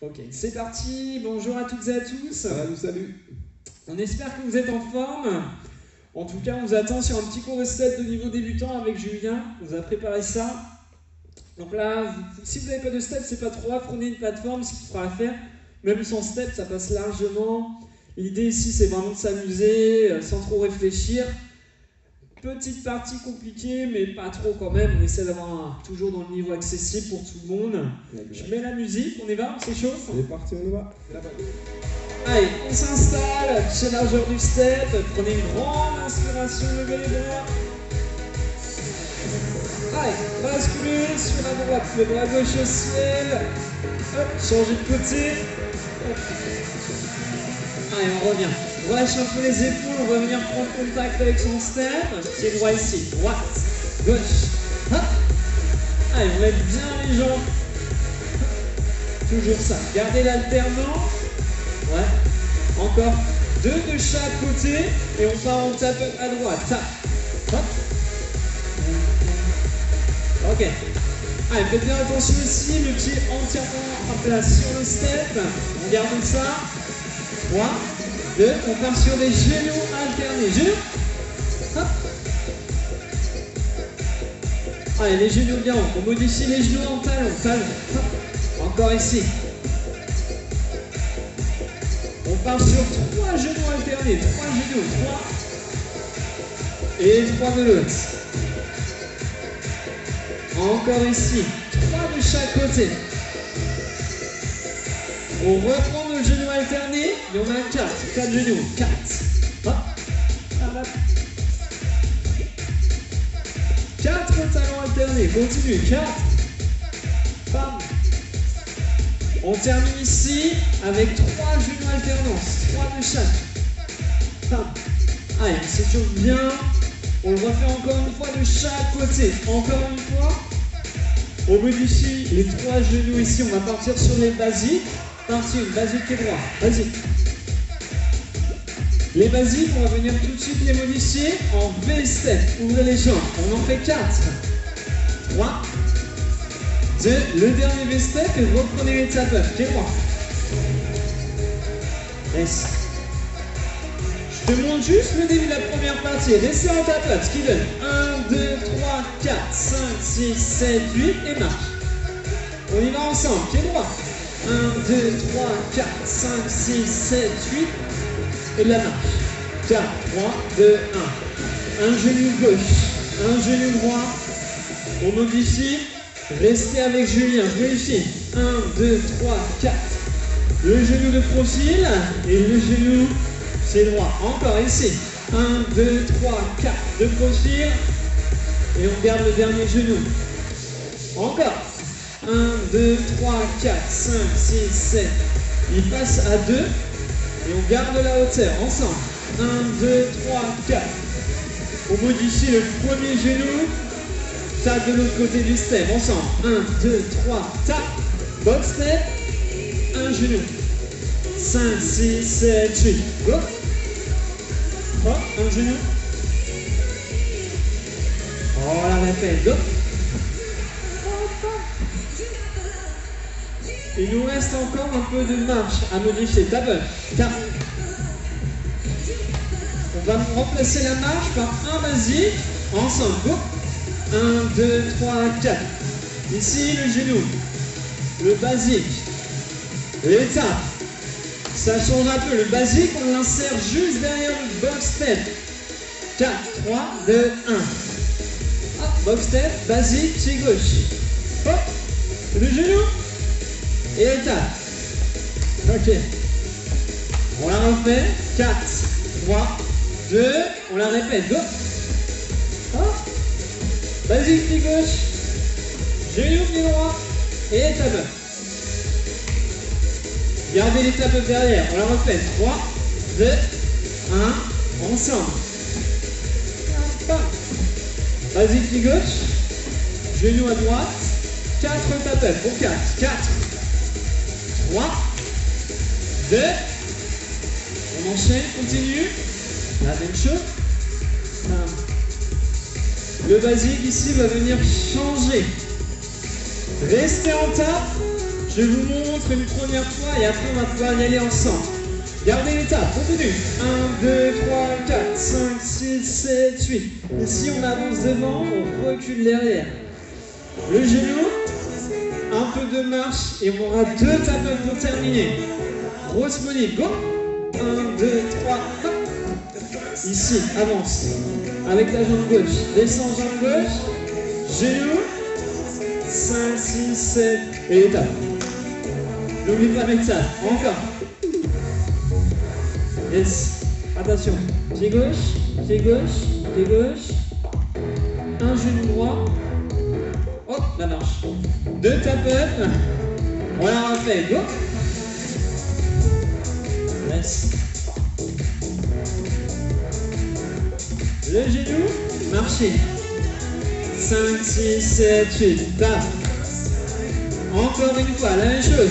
Ok, c'est parti, bonjour à toutes et à tous. Salut. On espère que vous êtes en forme. En tout cas, on vous attend sur un petit cours de step de niveau débutant avec Julien. On vous a préparé ça. Donc là, si vous n'avez pas de step, c'est pas trop grave, prenez une plateforme, ce qui fera l'affaire. Même sans step, ça passe largement. L'idée ici, c'est vraiment de s'amuser, sans trop réfléchir. Petite partie compliquée, mais pas trop quand même. On essaie d'avoir toujours dans le niveau accessible pour tout le monde. Je mets la musique, on y va, on s'échauffe. On est parti, on y va. Allez, on s'installe, chez largeur du step. Prenez une grande inspiration, levez les bras. Allez, basculez sur la droite, le bras gauche au ciel. Hop, changez de côté. Hop. Allez, on revient. Relâche un peu les épaules, on va venir prendre contact avec son step. Pied droit ici, droite, gauche. Hop. Allez, on lève bien les jambes. Toujours ça. Gardez l'alternant. Ouais. Encore 2 de chaque côté. Et on part en tape à droite. Tap. Hop. Ok. Allez, faites bien attention ici. Le pied entièrement en place sur le step. On garde ça. 3, 2, on part sur les genoux alternés. Genoux. Hop. Allez, les genoux bien haut. On modifie les genoux en talon. Talon. Hop. Encore ici. On part sur 3 genoux alternés. 3 genoux. 3. Et 3 de l'autre. Encore ici. 3 de chaque côté. On reprend nos genoux alternés. Il y en a 4. 4 genoux. 4. Hop. 4 talons alternés. Continue. 4. Bam. On termine ici avec 3 genoux alternance. 3 de chaque. Bam. Allez, on s'échauffe bien. On le refait encore une fois de chaque côté. Encore une fois. On modifie les 3 genoux ici. On va partir sur les basiques. Parti, basique et droit. Vas-y. Les basiques, on va venir tout de suite les modifier en V-step. Ouvrez les jambes. On en fait 4. 3. 2. Le dernier V-step et reprenez les tap-up. Pied droit. Laisse. Je te montre juste le début de la première partie. Restez en tap-up. Ce qui donne 1, 2, 3, 4, 5, 6, 7, 8 et marche. On y va ensemble. Pied droit. 1, 2, 3, 4, 5, 6, 7, 8 et de la marche. 4, 3, 2, 1. Un genou gauche, un genou droit. On modifie. Restez avec Julien. Je vérifie. 1, 2, 3, 4. Le genou de profil et le genou c'est droit. Encore ici. 1, 2, 3, 4 de profil. Et on garde le dernier genou. Encore. 1, 2, 3, 4, 5, 6, 7. Il passe à 2 et on garde la hauteur ensemble. 1, 2, 3, 4. On modifie le premier genou. Tape de l'autre côté du step ensemble. 1, 2, 3, tape. Box step. Un genou. 5, 6, 7, 8. Go. Hop, un genou. Oh, la répète. Go. Il nous reste encore un peu de marche à modifier. Tape. 4. On va remplacer la marche par un basique. Ensemble. Go. 1, 2, 3, 4. Ici, le genou. Le basique. L'étape. Ça change un peu. Le basique, on l'insère juste derrière le box step. 4, 3, 2, 1. Hop, box step, basique, pied gauche. Hop, le genou. Et l'étape. Ok. On la refait. 4, 3, 2. On la répète. Go. Hop. Basique, pied gauche. Genou, pied droit. Et étape. Gardez l'étape derrière. On la refait. 3, 2, 1. Ensemble. Basique, pied gauche. Genou à droite. 4 tapes. Pour 4. 4. 3, 2, on enchaîne, continue, la même chose. Le basique ici va venir changer. Restez en tape, Je vous montre une première fois et après on va pouvoir y aller ensemble. Gardez l'étape, continue. 1, 2, 3, 4, 5, 6, 7, 8. Et si on avance devant, on recule derrière. Le genou, un peu de marche et on aura 2 tapes pour terminer. Grosse monite, go. 1, 2, 3, hop. Ici, avance. Avec la jambe gauche. Descends, jambe gauche. Genou. 5, 6, 7. Et l'étape. N'oublie pas de mettre ça. Encore. Yes. Attention. Pied gauche, pied gauche, pied gauche. Un genou droit. Hop, la marche. 2 tap-up. On la refait. Go. Yes. Le genou, marchez. 5, 6, 7, 8. Tape. Encore une fois, la même chose.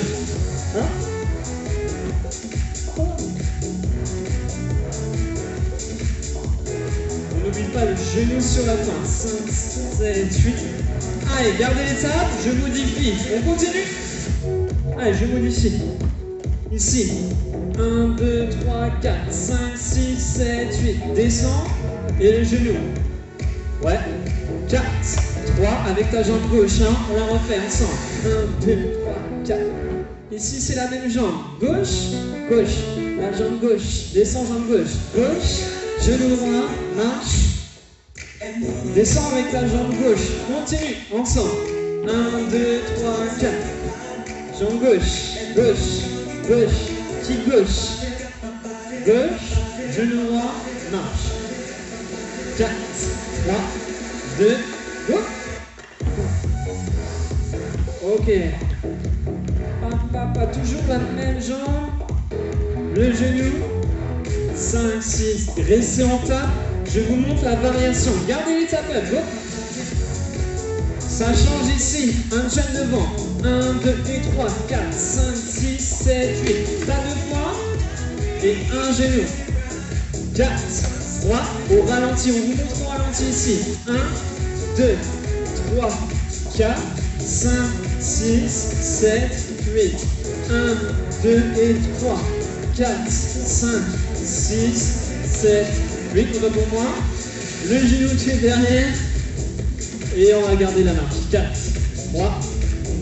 Hein? On n'oublie pas le genou sur la fin. 5, 7, 8. Allez, gardez l'étape, je modifie. On continue? Allez, je modifie. Ici. 1, 2, 3, 4, 5, 6, 7, 8. Descends. Et le genou. Ouais. 4, 3. Avec ta jambe gauche. Hein. On la refait ensemble. 1, 2, 3, 4. Ici, c'est la même jambe. Gauche, gauche. La jambe gauche. Descends, jambe gauche. Gauche. Genou droit. Marche. Descends avec la jambe gauche. Continue. Ensemble. 1, 2, 3, 4. Jambe gauche. Gauche. Gauche. Pied gauche. Gauche. Genou droit. Marche. 4, 3, 2, go. Ok. Pas toujours la même jambe. Le genou. 5, 6. Restez en tape. Je vous montre la variation. Gardez les tapes. Go. Ça change ici. Un chaîne devant. 1, 2 et 3, 4, 5, 6, 7, 8. Pas 2 fois. Et un genou. 4, 3. Au ralenti. On vous montre au ralenti ici. 1, 2, 3, 4, 5, 6, 7, 8. 1, 2 et 3, 4, 5, 6, 7, 8. On va pour moi. Le genou qui est derrière. Et on va garder la marche. 4, 3,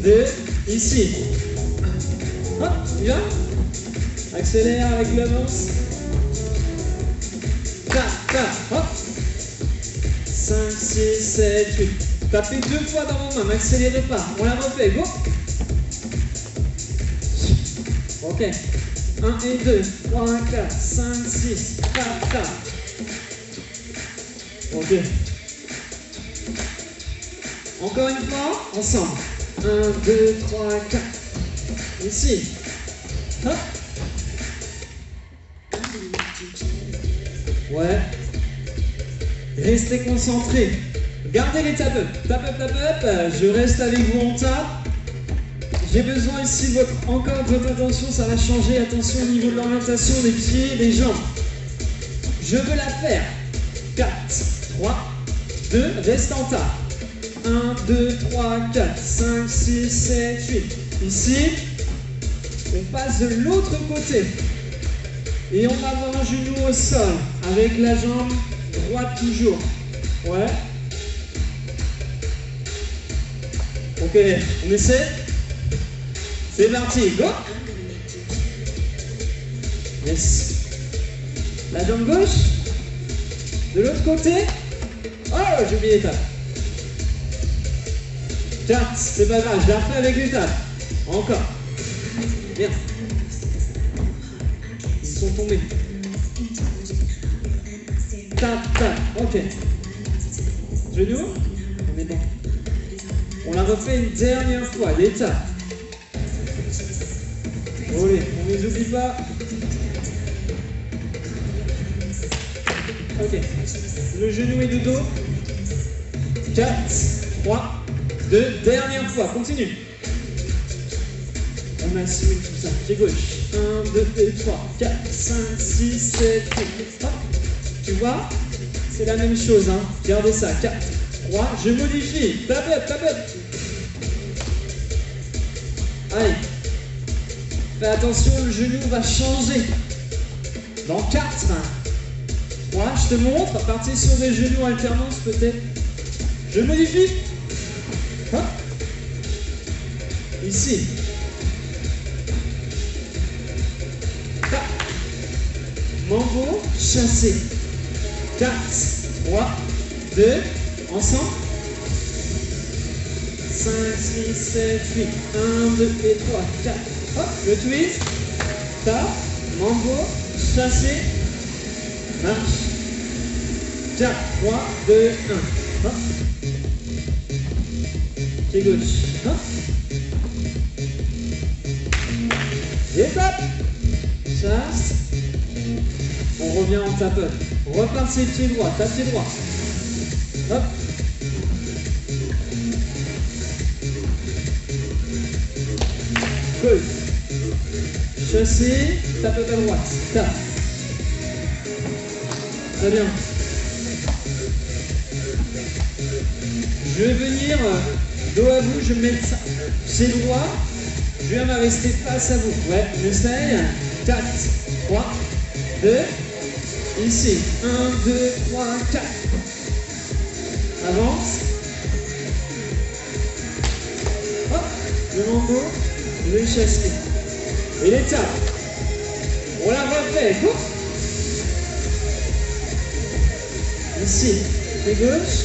2, ici. Hop, il va. Accélère avec l'avance. 4, 4, hop. 5, 6, 7, 8. Tapez 2 fois dans vos mains, n'accélérez pas. On la refait, go. Ok. 1 et 2, 3, 4, 5, 6, 4, 4. Ok. Encore une fois, ensemble. 1, 2, 3, 4. Ici. Hop. Ouais. Restez concentrés. Gardez les tap-up. Tap-up, tap-up. Je reste avec vous en tape. J'ai besoin ici de encore de votre attention. Ça va changer. Attention au niveau de l'orientation des pieds et des jambes. Je veux la faire. 4, 3, 2. Reste en tape. 1, 2, 3, 4, 5, 6, 7, 8. Ici, on passe de l'autre côté. Et on va avoir un genou au sol, avec la jambe droite toujours. Ouais. Ok, on essaie. C'est parti, go. Yes. La jambe gauche. De l'autre côté. Oh, j'ai oublié l'étape. 4, c'est pas grave, je la refais avec l'étape. Encore. Bien. Ils sont tombés. Tap, tap, ok. Genou. On est bon. On la refait une dernière fois, l'étape. Allez, on ne les oublie pas. Ok. Le genou est de dos. 4, 3, 2, dernière fois, continue. On assimile tout ça. Pied gauche. 1, 2 et 3, 4, 5, 6, 7, 8. Hop. Tu vois? C'est la même chose, hein. Gardez ça. 4, 3, je modifie. Tape up, tape up. Allez. Fais attention, le genou va changer. Dans 4, 3, je te montre. À partir sur des genoux alternance peut-être. Je modifie. Hop. Ici. Hop. Mambo, chassé. 4, 3, 2, ensemble. 5, 6, 7, 8. 1, 2 et 3, 4. Hop, le twist. Tap, mambo, chassé. Marche. 4, 3, 2, 1. Hop. Pied gauche. Hop. Et tape. Chasse. On revient en tapote. Repart ses pieds droits. Tape pied droit. Hop. Cool. Chassé. Tapote à droite. Tape. Très bien. Je vais venir dos à vous, je vais mettre ça. C'est droit. Je viens à rester face à vous. Ouais, on essaye. 4, 3, 2. Ici. 1, 2, 3, 4. Avance. Hop. Le mambo. Le chassé. Et l'étape. On la refait. Go. Ici. Pied gauche.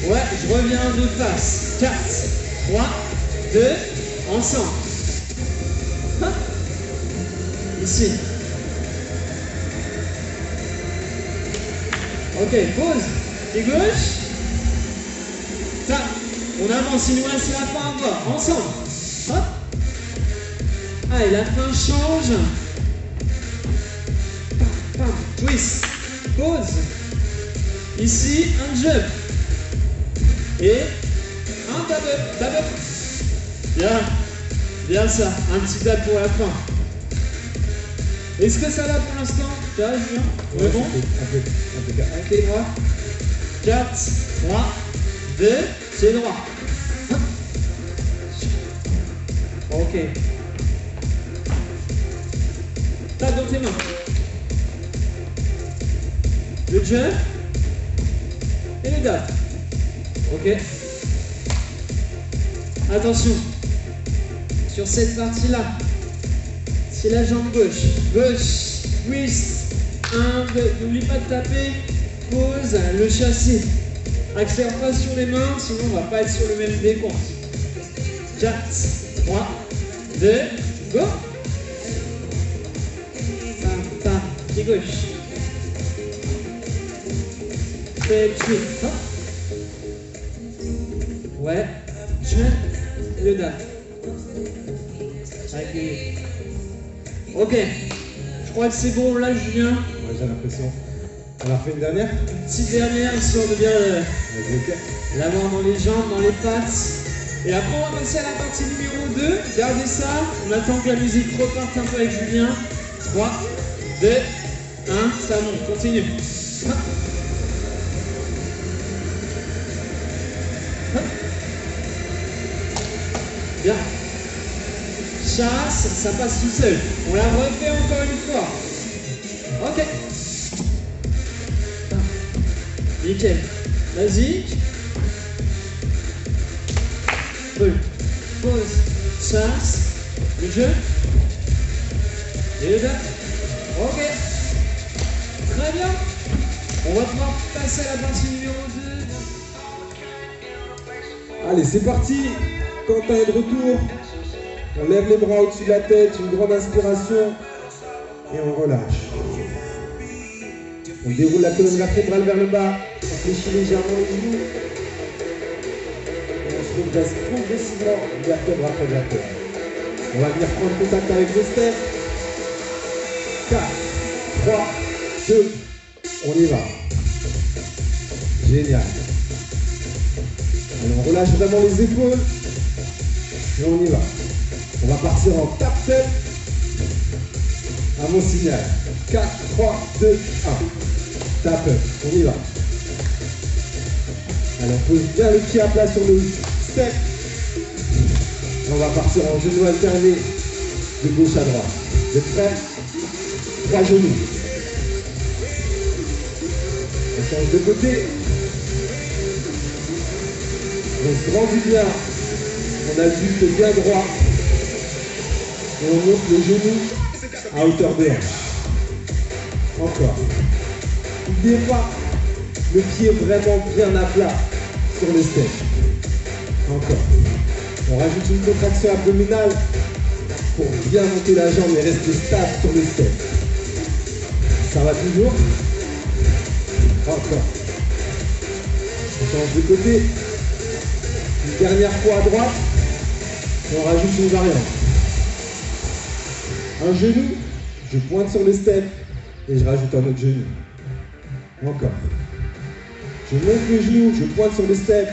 Ouais, je reviens de face. 4, 3, 2, ensemble. Hop. Ici. Ok, pause. Pied gauche. Tape. On avance, il nous reste la fin à voir. Ensemble. Hop. Allez, la fin change. Pam, pam. Twist. Pause. Ici, un jump. Et un tap-up, tap-up. Bien, bien ça. Un petit tap pour la fin. Est-ce que ça va pour l'instant? Ça va, Julien? Ouais, bon? Avec les bras. 4, 3, 2, c'est droit. Hop. Ok. Tape dans tes mains. Le jump. Et le dab. Ok. Attention. Sur cette partie-là, c'est la jambe gauche. Gauche, twist. 1, 2. N'oublie pas de taper. Pause, le chassé. Accélère pas sur les mains, sinon on va pas être sur le même décompte. 4, 3, 2, go. Tap, tap. Pied gauche. 7, 8. Hop. Ouais, jump et le dab. Avec les... Ok, je crois que c'est bon là, Julien. Ouais, j'ai l'impression. On a refait une dernière? Petite dernière, histoire de bien l'avoir dans les jambes, dans les pattes. Et après, on va passer à la partie numéro 2. Gardez ça. On attend que la musique reparte un peu avec Julien. 3, 2, 1, ça monte. Continue. Hop. Hop. Bien. Chasse, ça passe tout seul. On la refait encore une fois. Ok. Nickel. Vas-y. Pause. Chasse. Le jeu. Et le dab. Ok. Très bien. On va pouvoir passer à la partie numéro 2. Allez, c'est parti. Quentin est de retour. On lève les bras au-dessus de la tête, une grande inspiration. Et on relâche. On déroule la colonne vertébrale vers le bas. On fléchit légèrement les genoux. Et on se redresse progressivement vertèbre après vertèbre. On va venir prendre contact avec le step. 4, 3, 2, on y va. Génial. Alors on relâche vraiment les épaules. Et on y va. On va partir en tap-tap. À mon signal. 4, 3, 2, 1. Tap-up. On y va. Alors pose bien le pied à plat sur le step. On va partir en genou alterné de gauche à droite. Vous êtes prêts? 3 genoux. On change de côté. On se grandit bien. On ajuste bien droit. Et on monte le genou à hauteur de hanche. Encore. N'oubliez pas, le pied vraiment bien à plat sur le step. Encore. On rajoute une contraction abdominale pour bien monter la jambe et rester stable sur le step. Ça va toujours? Encore. On change de côté. Une dernière fois à droite. Et on rajoute une variante. Un genou, je pointe sur le step et je rajoute un autre genou. Encore. Je monte le genou, je pointe sur le step,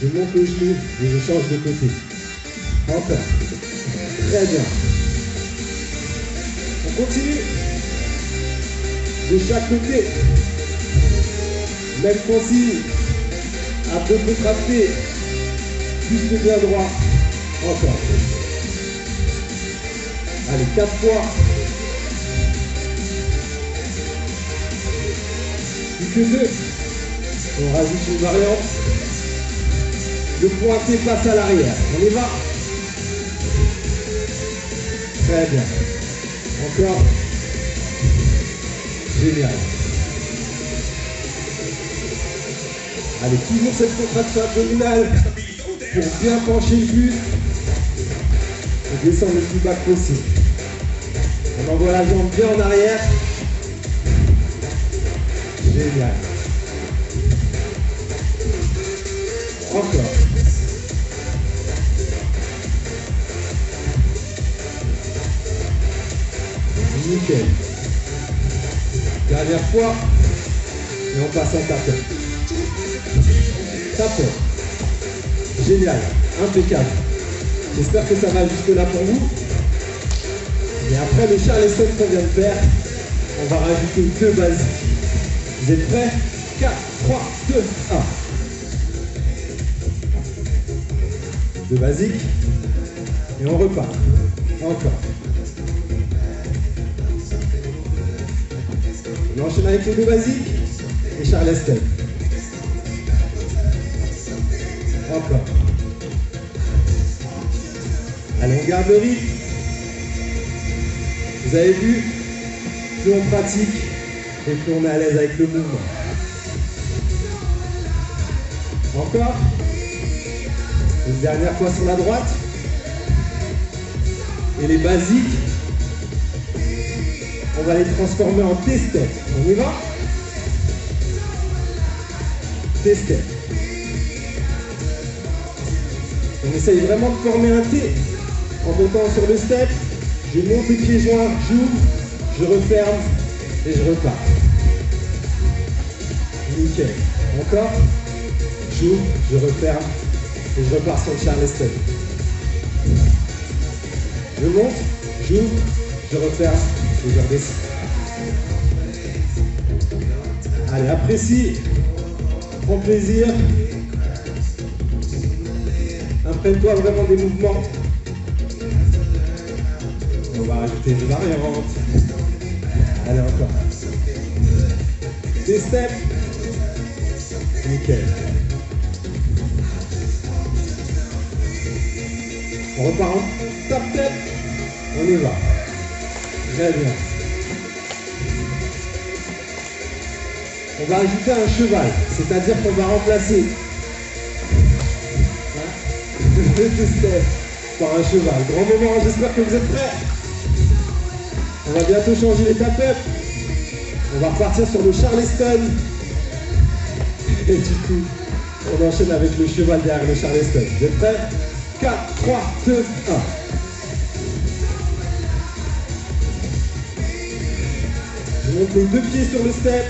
je monte le genou et je change de côté. Encore. Très bien. On continue. De chaque côté. Même consigne. Abdos contractés. Buste bien droit. Encore. Allez, 4 fois. Plus que 2. On rajoute une variante. Le pointé passe à l'arrière. On y va. Très bien. Encore. Génial. Allez, toujours cette contraction abdominale pour bien pencher le buste et descendre le plus bas que possible. On envoie la jambe bien en arrière. Génial. Encore. Nickel. Dernière fois. Et on passe en tapette. Tapette. Génial. Impeccable. J'espère que ça va jusque là pour vous. Et après le Charleston qu'on vient de faire, on va rajouter 2 basiques. Vous êtes prêts? 4, 3, 2, 1. 2 basiques. Et on repart. Encore. On enchaîne avec les 2 basiques et Charleston. Encore. Allez, on garde le rythme. Vous avez vu, plus on pratique et plus on est à l'aise avec le mouvement. Encore. Une dernière fois sur la droite. Et les basiques, on va les transformer en T-step. On y va? T-step. On essaye vraiment de former un T en montant sur le step. Je monte les pieds joints, j'ouvre, je referme et je repars. Nickel. Encore. J'ouvre, je referme et je repars sur le Charleston. Je monte, j'ouvre, je referme et je redescends. Allez, apprécie, prends plaisir. Imprègne-toi vraiment des mouvements. On va rajouter une variante. Allez, encore. Des steps. Nickel. On repart en top step. On y va. Très bien. On va ajouter un cheval, c'est-à-dire qu'on va remplacer le step par un cheval. Grand moment, j'espère que vous êtes prêts. On va bientôt changer les tap-up. On va repartir sur le Charleston. Et du coup, on enchaîne avec le cheval derrière le Charleston. Vous êtes prêts? 4, 3, 2, 1. Je monte les 2 pieds sur le step.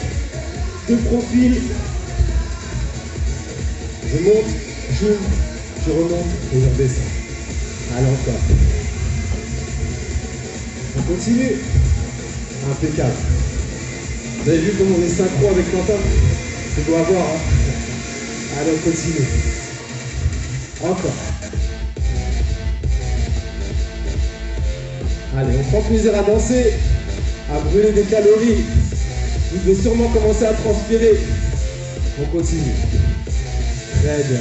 2 profils. Je monte, j'ouvre, je remonte et je redescends. Allez, encore. On continue. Impeccable. Vous avez vu comment on est synchro avec Quentin? C'est beau à voir, hein? Allez, on continue. Encore. Allez, on prend plaisir à danser, à brûler des calories. Vous devez sûrement commencer à transpirer. On continue. Très bien.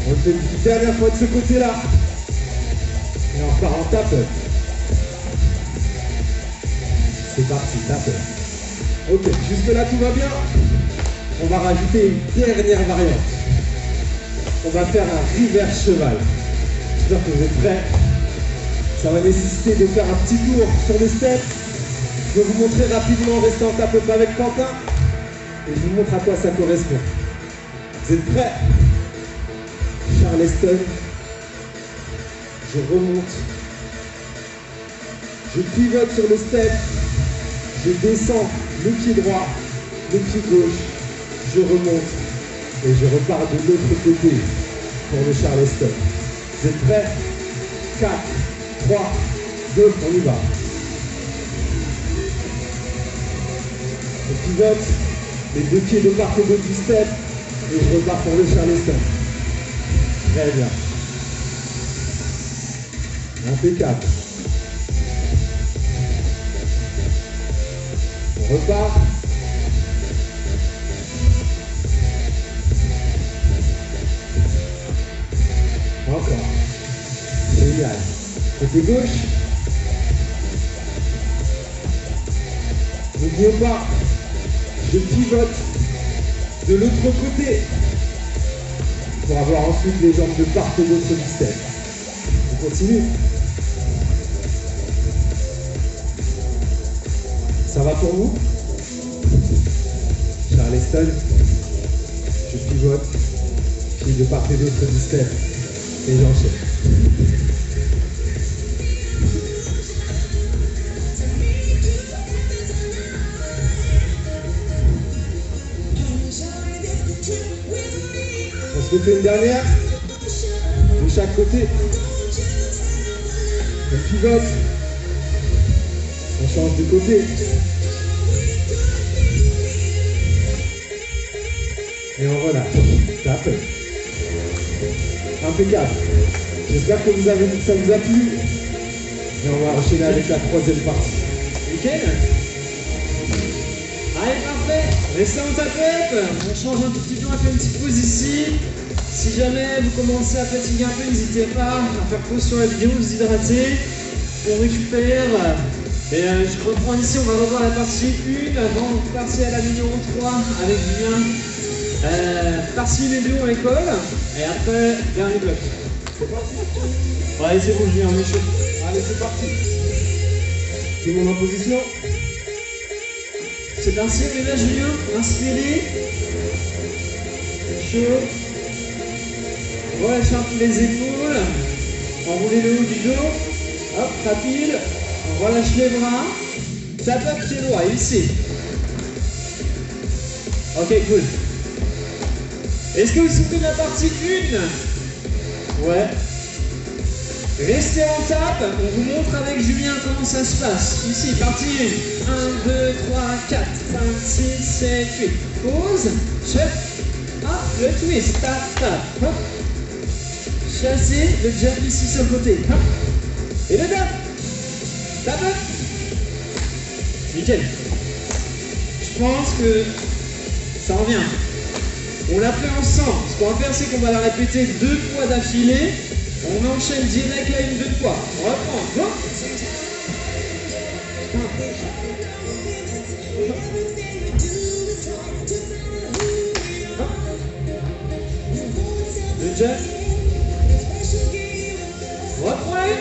On le fait une dernière fois de ce côté-là. Et on repart en tape. C'est parti, tape. Ok, jusque là tout va bien. On va rajouter une dernière variante. On va faire un reverse cheval. J'espère que vous êtes prêts. Ça va nécessiter de faire un petit tour sur les steps. Je vais vous montrer rapidement, restez en tape avec Quentin. Et je vous montre à quoi ça correspond. Vous êtes prêts? Charleston. Je remonte. Je pivote sur le step. Je descends le pied droit, le pied gauche. Je remonte. Et je repars de l'autre côté pour le Charleston. Vous êtes prêts? 4, 3, 2, on y va. Je pivote, les deux pieds de part et d'autre du step, et je repars pour le Charleston. Très bien. Impeccable. On repart. Encore. Génial. Côté gauche. N'oubliez pas, je pivote de l'autre côté pour avoir ensuite les jambes de part et d'autre du step. On continue. Ça va pour vous? Charleston. Je pivote. Pied de part et d'autre du step. Et j'enchaîne. On se refait une dernière. De chaque côté. On pivote. On change de côté. Et on relâche. Tape. Impeccable. J'espère que ça vous a plu. Et on va enchaîner avec la troisième partie. Nickel. Allez, parfait. Restez en tapette. On change un tout petit peu, on va faire une petite pause ici. Si jamais vous commencez à fatiguer un peu, n'hésitez pas à faire pause sur la vidéo, vous hydrater. On récupère. Et je reprends ici, on va revoir la partie 1 avant de passer à la numéro 3 avec Julien. Partie numéro école. Et après, dernier bloc. C'est parti. Ouais, c'est bon, Julien, on est chaud. Allez, c'est parti. Tout le monde en position. C'est parti, on est là, Julien. Inspirez. Chaud. Relâchez un peu les épaules. Enroulez le haut du dos. Hop, rapide. On relâche les bras. Tape up pied droit, ici. Ok, cool. Est-ce que vous souvenez de la partie 1? Ouais. Restez en tape. On vous montre avec Julien comment ça se passe. Ici, partie 1. 1, 2, 3, 4, 5, 6, 7, 8. Pause. Chef. Hop, le twist. Tap, tap. Hop. Chassez le jump ici sur le côté. Hop. Et le tap. Tap up. Nickel. Je pense que ça revient. On l'a fait ensemble. Ce qu'on va faire, c'est qu'on va la répéter 2 fois d'affilée. On enchaîne direct la une 2 fois. On reprend. Go. Le jump. On reprend la une.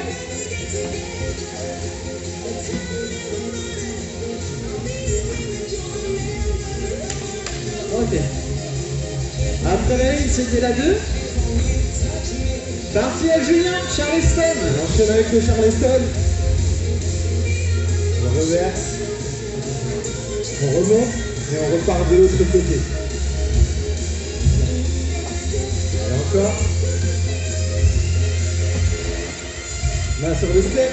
Ok. Après la 1, c'était la 2. Parti à Julien, Charleston. On enchaîne avec le Charleston. On reverse. On remonte et on repart de l'autre côté. Allez, encore. Main sur le step.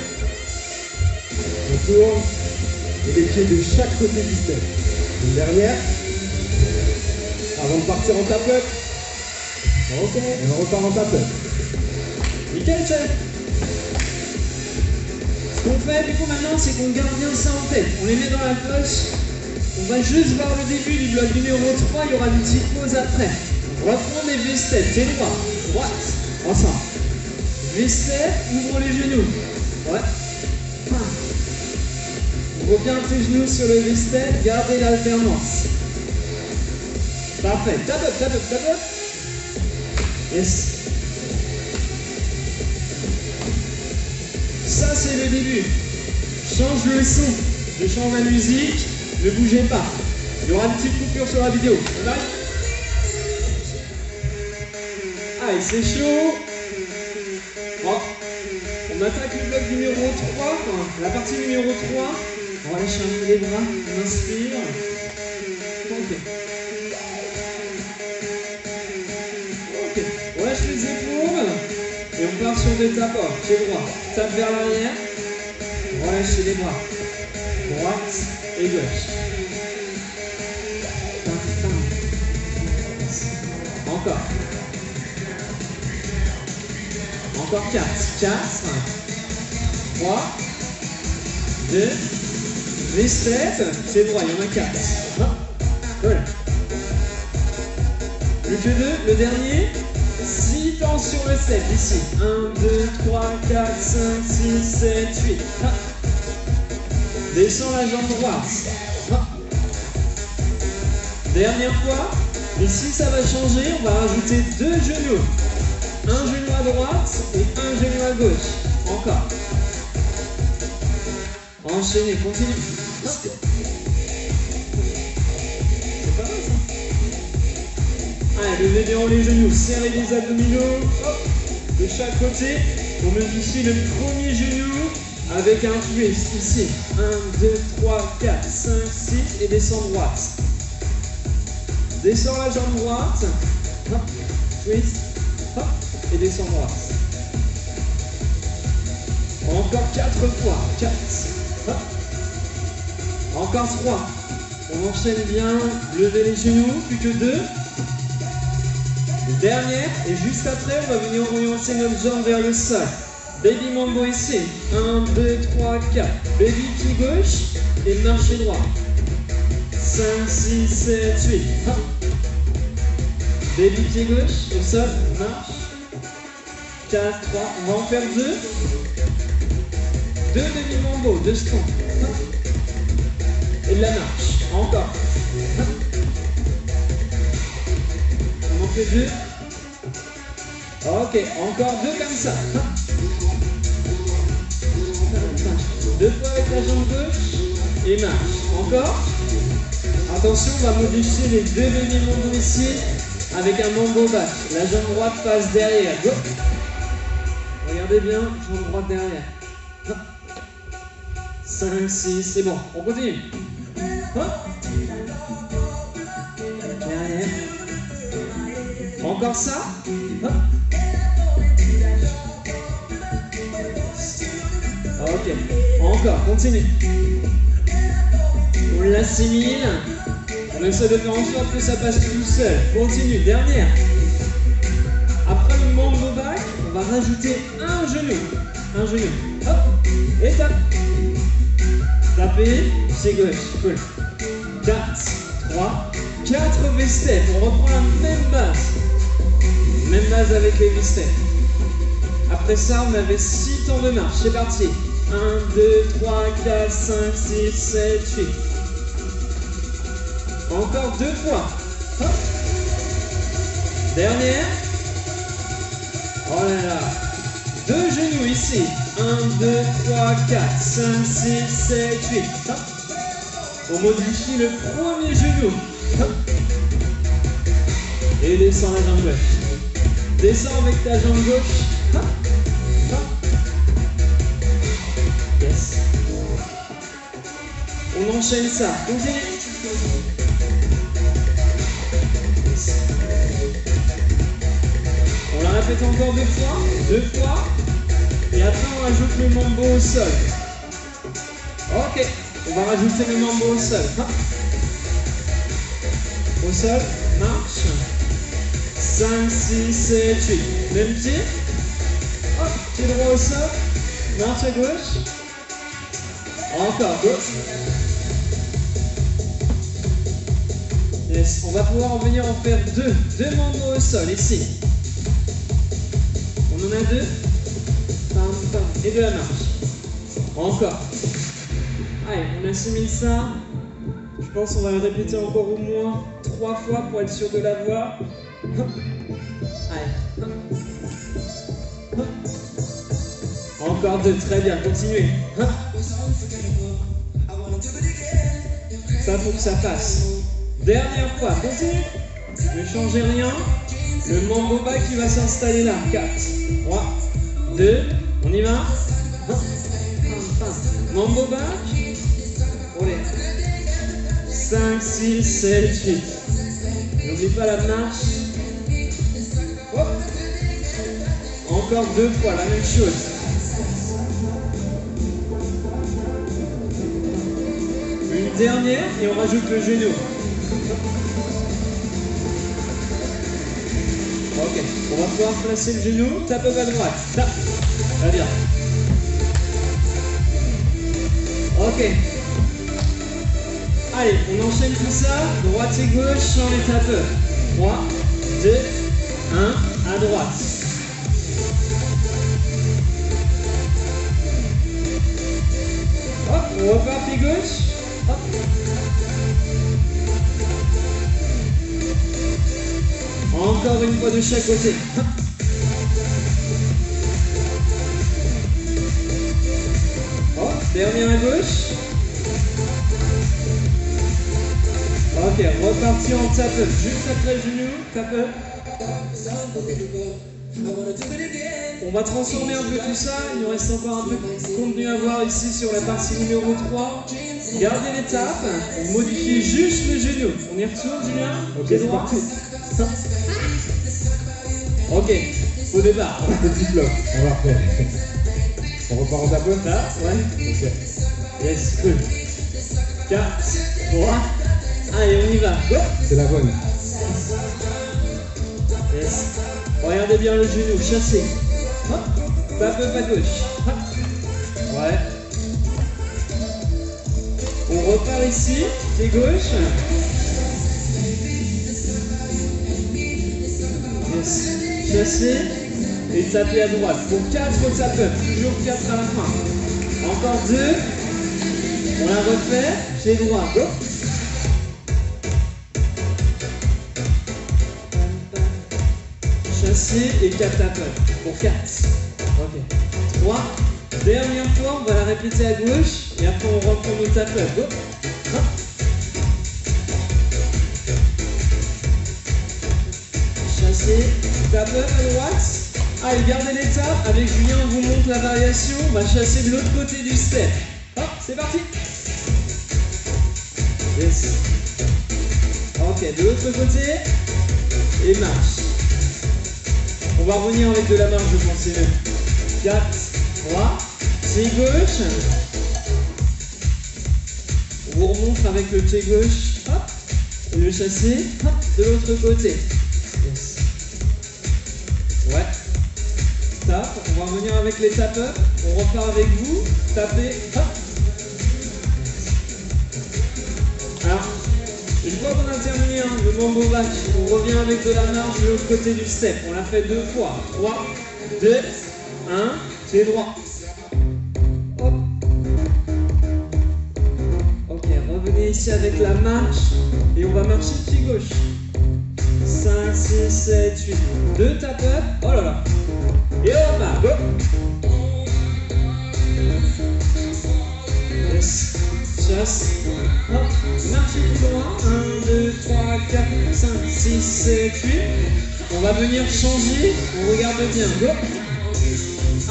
On tourne. et les pieds de chaque côté du step. Une dernière. Avant de partir en tape-up. Ok, et on repart en tape-up. Nickel, chef. Ce qu'on fait du coup maintenant, c'est qu'on garde bien ça en tête. On les met dans la poche. On va juste voir le début du bloc numéro 3. Il y aura une petite pause après. On reprend les V-steps. Pied droit, droite, ensemble. V-step, ouvre les genoux. Ouais. Ouvre bien tes genoux sur le V-step. Gardez l'alternance. Parfait. Tap up, tap up, tap up. Yes. Ça, c'est le début. Change le son. Je change la musique. Ne bougez pas. Il y aura une petite coupure sur la vidéo. On arrive. Allez, c'est chaud. Bon. On attaque le bloc numéro 3. La partie numéro 3. On va lâcher un peu les bras. On inspire. Ok. Ok. On lâche les épaules. Et on part sur des tapes. Pied droit. Tape vers l'arrière. Relâchez les bras. Droite et gauche. Encore. Encore 4. 4. 3. 2. V-step. C'est droit, il y en a 4. Voilà. Plus que 2. Le dernier. 6 temps sur le 7. Ici. 1, 2, 3, 4, 5, 6, 7, 8. Hop. Descends la jambe droite. Hop. Dernière fois. Ici, ça va changer. On va rajouter 2 genoux. Un genou à droite et un genou à gauche. Encore. Enchaînez, continue. Hop. C'est pas mal ça. Allez, levez bien les genoux. Serrez les abdominaux. Hop. De chaque côté. On modifie le premier genou avec un twist. Ici. 1, 2, 3, 4, 5, 6 et descends droite. Descends la jambe droite. Hop. Twist. Hop. Et descends droite. Encore 4 fois. 4. Hop. Encore 3. On enchaîne bien. Levez les genoux. Plus que 2. Dernière. Et juste après, on va venir orienter notre jambe vers le sol. Baby mambo ici. 1, 2, 3, 4. Baby pied gauche. Et marcher droit. 5, 6, 7, 8. Hop. Baby pied gauche. Au sol. Marche. 4, 3, on va en faire 2. 2 demi-mambo, 2 strong. Et de la marche. Encore. On en fait 2. Ok, encore 2 comme ça. 2 fois avec la jambe gauche. Et marche. Encore. Attention, on va modifier les 2 demi-mambo ici avec un mambo back. La jambe droite passe derrière. Go. Regardez bien, jambe droite derrière. 5, 6, c'est bon. On continue. Hop. Derrière. Encore ça. Hop. Ok. Encore, continue. On l'assimile. On essaie de faire en sorte que ça passe tout seul. Continue. Dernière. Après le mambo back, on va rajouter un genou. Un genou. Hop. Et tape. Tapez. C'est gauche. Cool. 4, 3, 4 V-steps. On reprend la même base. Même base avec les V-steps. Après ça, on avait 6 temps de marche. C'est parti. 1, 2, 3, 4, 5, 6, 7, 8. Encore 2 fois. Hop. Dernière. Oh là là. 2 genoux ici. 1, 2, 3, 4, 5, 6, 7, 8. Hop. On modifie le premier genou. Hop. Et descends la jambe gauche. Descends avec ta jambe gauche. Hop. Hop. Yes. On enchaîne ça. Continue. On la répète encore 2 fois. 2 fois. Et après, on rajoute le mambo au sol. Ok. On va rajouter le mambo au sol. Hop. Au sol, marche. 5, 6, 7, 8. Même pied. Hop, pied droit au sol. Marche à gauche. Encore, gauche. Yes, on va pouvoir en venir en faire deux. Deux mambo au sol, ici. On en a deux. Pam, pam. Et de la marche. Encore. Allez, on assimile ça. Je pense qu'on va le répéter encore au moins 3 fois pour être sûr de la voix. Allez. Encore 2, très bien, continuez. Ça, faut que ça passe. Dernière fois, continue. Ne changez rien. Le mambo back qui va s'installer là. 4, 3, 2, on y va. Mambo back. Allez. 5, 6, 7, 8. N'oublie pas la marche. Hop. Encore 2 fois, la même chose. Une dernière et on rajoute le genou. Ok, on va pouvoir placer le genou, tape à droite. Tape. Très bien. Ok. Allez, on enchaîne tout ça, droite et gauche sans les tapeurs. 3, 2, 1, à droite. Hop, on repart pied gauche. Hop. Encore une fois de chaque côté. Hop. Hop, dernière à gauche. Ok, reparti en tape-up, juste après le genou, tape-up. On va transformer un peu tout ça, il nous reste encore un peu de contenu à voir ici sur la partie numéro 3. Gardez les tapes, on modifie juste le genou. On y retourne, Julien? Ok, c'est droit. parti. Ok, au départ. Petit bloc, on va refaire. On repart en tape-up? Là, ouais. Ok. Yes, cool. 4, 3, allez, on y va. Go. C'est la bonne. Yes. Regardez bien le genou, chassez. Hop, tape up à gauche. Hop. Ouais. On repart ici, pied gauche. Yes. Chassez et tapez à droite. Pour 4 tape-up, toujours 4 à la fin. Encore 2. On la refait, pied droit. Go. Chassez et 4 tape-up. Pour 4. Ok. 3. Dernière fois, on va la répéter à gauche. Et après, on reprend nos tape-up. Go. Hop. Chassez, tape-up à droite. Allez, gardez l'étape. Avec Julien, on vous montre la variation. On va chasser de l'autre côté du step. Hop, c'est parti. Yes. Ok, de l'autre côté. Et marche. On va revenir avec de la marche, je pense, c'est mieux. 4, 3, pied gauche. On vous remonte avec le pied gauche. Hop. Et le chassé. Hop, de l'autre côté. Yes. Ouais. Tape. On va revenir avec les tape-up. On repart avec vous. Tapez. Hop. Alors, une fois qu'on a terminé le mambo back, on revient avec de la marche de l'autre côté du step. On l'a fait 2 fois. 3, 2, 1, pied droit. Hop. Ok, revenez ici avec la marche et on va marcher pied gauche. 5, 6, 7, 8. 2 tape-up. Oh là là. Et hop là, go. Yes. Chasse. Hop. Marchez tout droit. 1, 2, 3, 4, 5, 6, 7, 8. On va venir changer. On regarde bien. Go.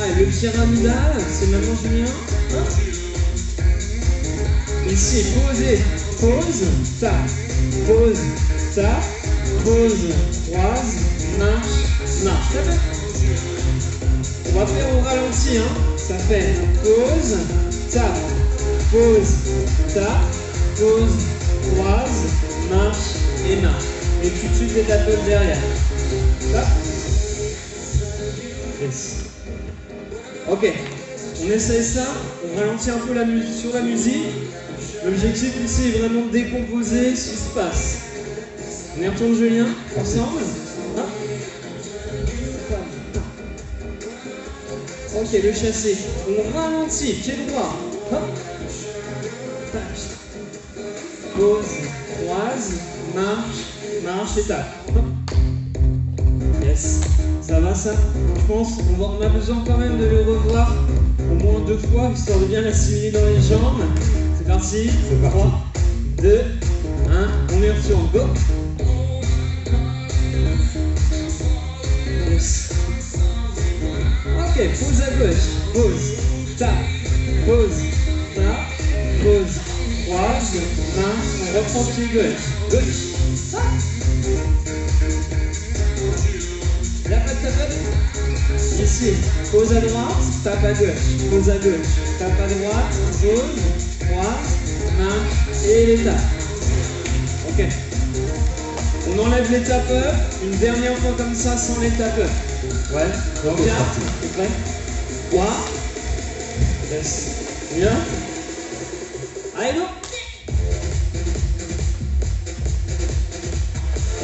Allez, le pyramidal. C'est maintenant Julien. Hop. Ici, posez. Pause. Tape. Pause. Tape. Pause. Croise. Marche. Marche. Tape. On va faire au ralenti. Hein. Ça fait pause. Tape. pause, tape, pause, croise, marche et marche. Et tout de suite les tape-up derrière. Tape. Yes. Ok, on essaye ça, on ralentit un peu sur la musique. L'objectif ici est vraiment de décomposer ce qui se passe. On y retourne Julien, ensemble. Hop. Ok, le chassé. On ralentit, pied droit. Hop. Tac. Pause, croise, marche, marche et tape. Hop. Yes. Ça va ça? Je pense qu'on a besoin quand même de le revoir au moins 2 fois, histoire de bien l'assimiler dans les jambes. C'est parti. 3, 2, 1, on y retourne. Go. Yes. Ok, pause à gauche, pause, tape, pause, croise, marche, on reprend pied gauche, gauche. Il n'y a pas de tape. Ici, pause à droite, tape à gauche, pause à gauche, tape à droite, pause, croise, marche et les tapes. Ok. On enlève les tape-up, une dernière fois comme ça sans les tape-up. Ouais, donc 4, t'es prêt? 3, laisse. Bien. Allez, go.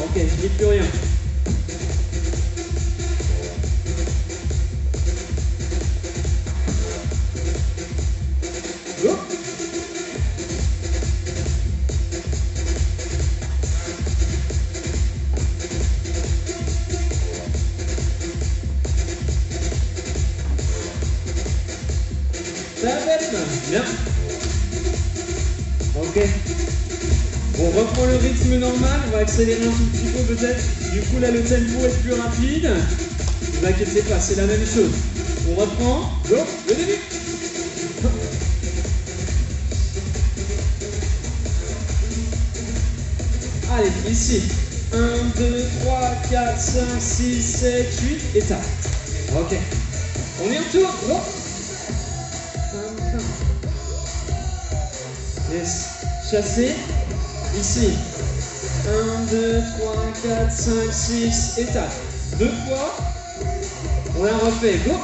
Ok, je dis plus rien. Go. Bien. Ok. On reprend le rythme normal, on va accélérer un tout petit peu peut-être. Du coup là le tempo est plus rapide. Ne vous inquiétez pas, c'est la même chose. On reprend. Go, le début. Allez, ici. 1, 2, 3, 4, 5, 6, 7, 8, et tape. Ok. On y retourne. Go. Yes. Chassé. Ici. 1, 2, 3, 4, 5, 6, étape. 2 fois. On la refait. Go.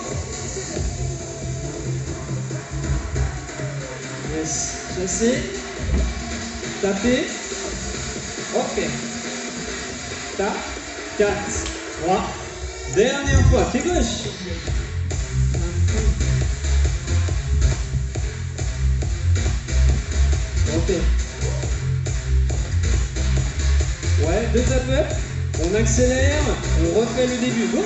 Yes. Chassé. Tapez. Ok. Tape. 4, 3. Dernière fois. Pied gauche. Ok. Ouais, 2 tape-up. On accélère. On refait le début. Go.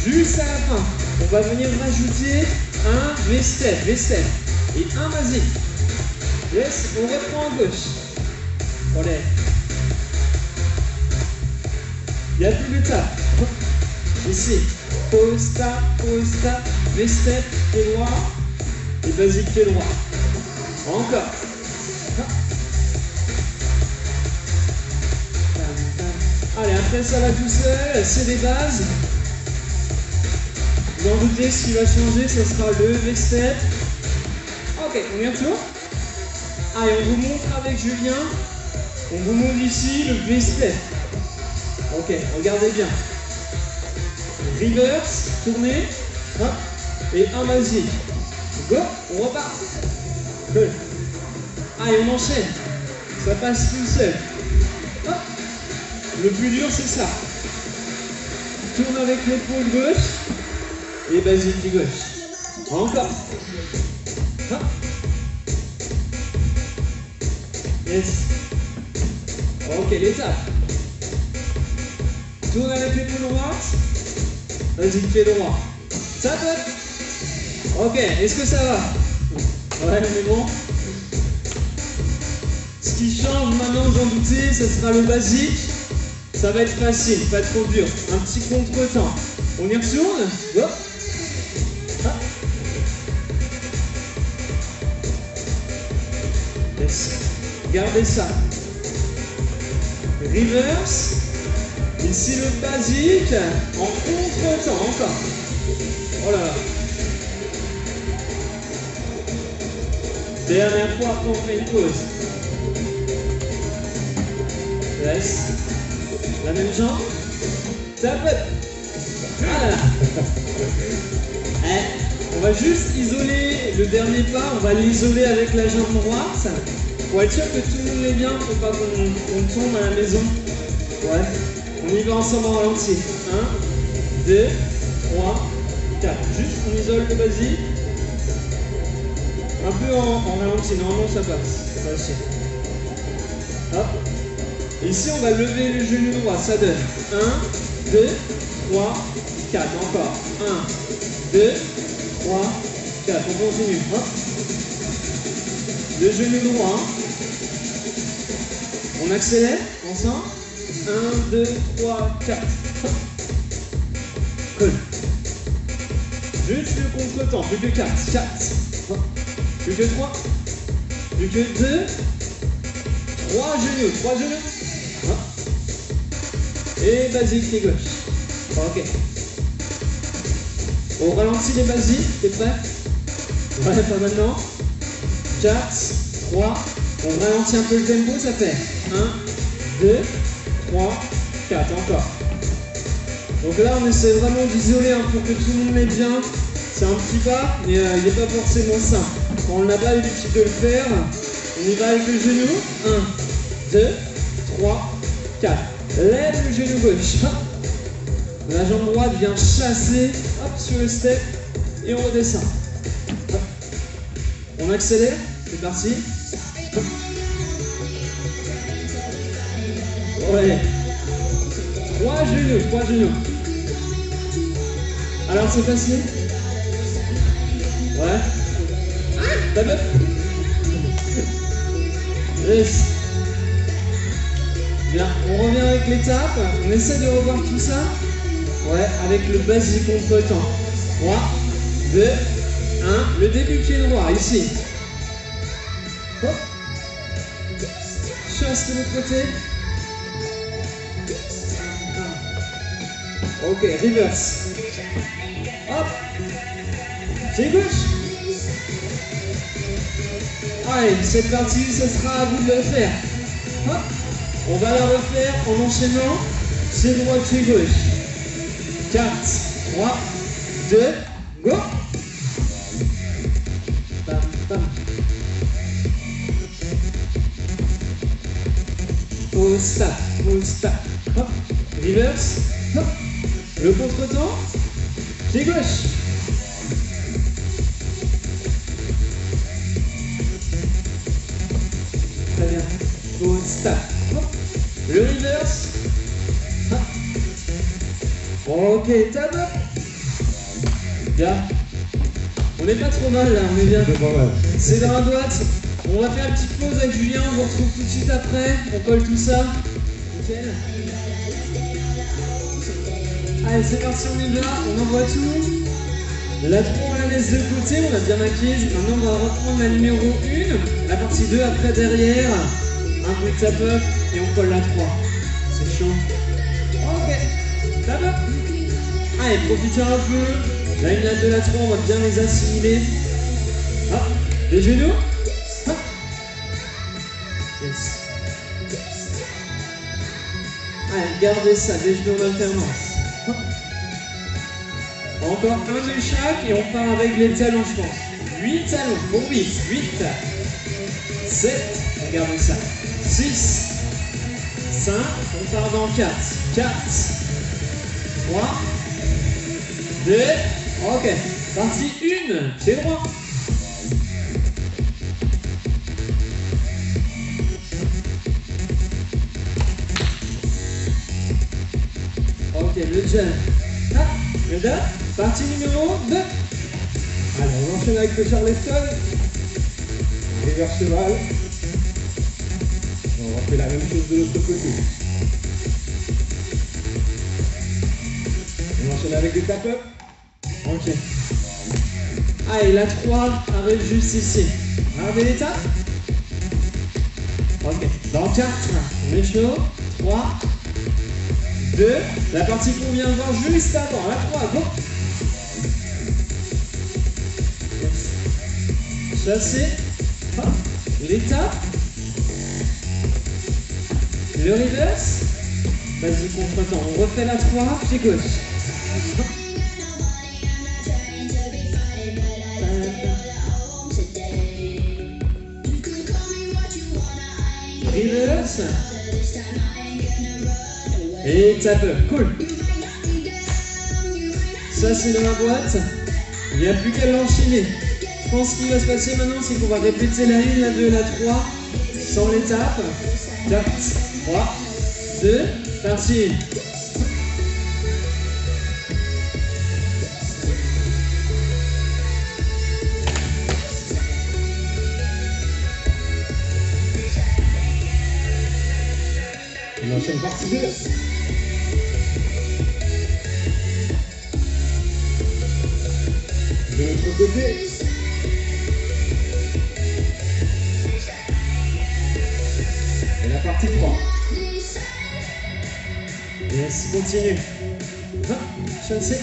Juste à la fin, on va venir rajouter un V-step. Et un basique. Yes, on reprend à gauche. On lève. Il n'y a plus de tape. Ici. Pause, tape, V-step, pied droit. Et basique, pied droit. Encore. Allez, après ça va tout seul. C'est des bases. Vous en doutez, ce qui va changer, ce sera le V-step. Ok, on y retourne. Allez, on vous montre avec Julien. On vous montre ici le V-step. Ok, regardez bien. Reverse, tournez. Hop. Et un basique. Go, on repart. Cool. Allez, on enchaîne. Ça passe tout seul. Hop. Le plus dur, c'est ça. Tourne avec l'épaule gauche. Et basique pied gauche. Encore. Hop. Yes. Ok, l'étape. Tourne avec l'épaule droite. Basique pied droit. Tape. Ok, est-ce que ça va? Ouais, on est bon. Ce qui change maintenant, vous en doutez, ce sera le basique. Ça va être facile, pas trop dur. Un petit contre-temps. On y retourne. Go. Ah. Yes. Gardez ça. Reverse. Ici le basique, en contre-temps encore. Oh là là. Dernière fois qu'on fait une pause. Laisse. La même jambe. Tape. Voilà. On va juste isoler le dernier pas. On va l'isoler avec la jambe droite. Pour être sûr que tout le monde est bien. Faut pas qu'on tombe à la maison. Ouais. On y va ensemble en ralenti. 1, 2, 3, 4. Juste on isole le basique. Un peu en ralenti. Normalement ça passe. Facile. Hop. Ici, on va lever le genou droit, ça donne 1, 2, 3, 4. Encore 1, 2, 3, 4. On continue. Hop. Le genou droit. On accélère ensemble. 1, 2, 3, 4. Hop. Cool. Juste le contre-temps. Plus que 4. 4. Hop. Plus que 3. Plus que 2. 3 genoux. 3 genoux. Et basique pied gauche. Ok. On ralentit les basiques, t'es prêt? Ouais, pas maintenant. 4, 3. On ralentit un peu le tempo, ça fait 1, 2, 3, 4. Encore. Donc là, on essaie vraiment d'isoler pour que tout le monde l'ait bien. C'est un petit pas, mais il n'est pas forcément simple. Quand on n'a pas l'habitude de le faire, on y va avec le genou. 1, 2, 3, 4. Lève le genou gauche. Hop. La jambe droite vient chasser hop, sur le step et on redescend. Hop. On accélère. C'est parti. Hop. Ouais. 3 genoux. 3 genoux. Alors c'est facile. Ouais. T'as bien. Yes. Bien, on revient avec l'étape, on essaie de revoir tout ça. Ouais, avec le basique contre-temps. 3, 2, 1, le début pied droit, ici. Hop. Chasse de l'autre côté. Ok, reverse. Hop. Pied gauche. Allez, cette partie, ce sera à vous de le faire. Hop. On va la refaire en enchaînant pied droit, pied gauche. 4, 3, 2, go. Bam, bam. Full stop, full stop. Hop, reverse. Hop. Le contre-temps. Pied gauche. Très bien. Full stop. Hop. Le reverse. Hop. Ok, tab. Bien. On n'est pas trop mal là, on est bien. C'est dans la boîte. On va faire une petite pause avec Julien, on vous retrouve tout de suite après. On colle tout ça. Nickel. Allez, c'est parti, on y va. On envoie tout. La 3, on la laisse de côté, on a bien acquise. Maintenant, on va reprendre la numéro 1. La partie 2 après derrière. Un coup de tap-up et on colle la 3. C'est chaud. Ok. Tap-up. Allez, profitez un peu. La 1, la 2, la 3, on va bien les assimiler. Hop. Les genoux. Hop. Yes. Allez, gardez ça, des genoux en alternance. Hop. Encore un de chaque et on part avec les talons, je pense. 8 talons, bon 8, 8, 7, regardez ça. 6, 5, on part dans 4, 4, 3, 2, ok, partie 1, pied droit. Ok, le jump, ah, le jump, partie numéro 2. Allez, on enchaîne avec le Charleston. River cheval. On refait la même chose de l'autre côté. On enchaîne avec des tap-up. Ok. Allez, la 3 arrive juste ici. Regardez l'étape. Ok. Dans 4, on est chaud. 3, 2, la partie qu'on vient de voir juste avant, la 3, go. Chasser, hop, l'étape, le reverse, vas-y contre-temps, on refait la 3, pied gauche. Reverse. Et tape, cool. Ça c'est dans la boîte, il n'y a plus qu'à l'enchaîner. Je pense qu'il va se passer maintenant, c'est qu'on va répéter la 1, la 2, la 3, sans l'étape. 4, 3, 2, parti. On enchaîne partie 2. De l'autre côté. Et la partie 3. Yes, continue. Hop, chasser.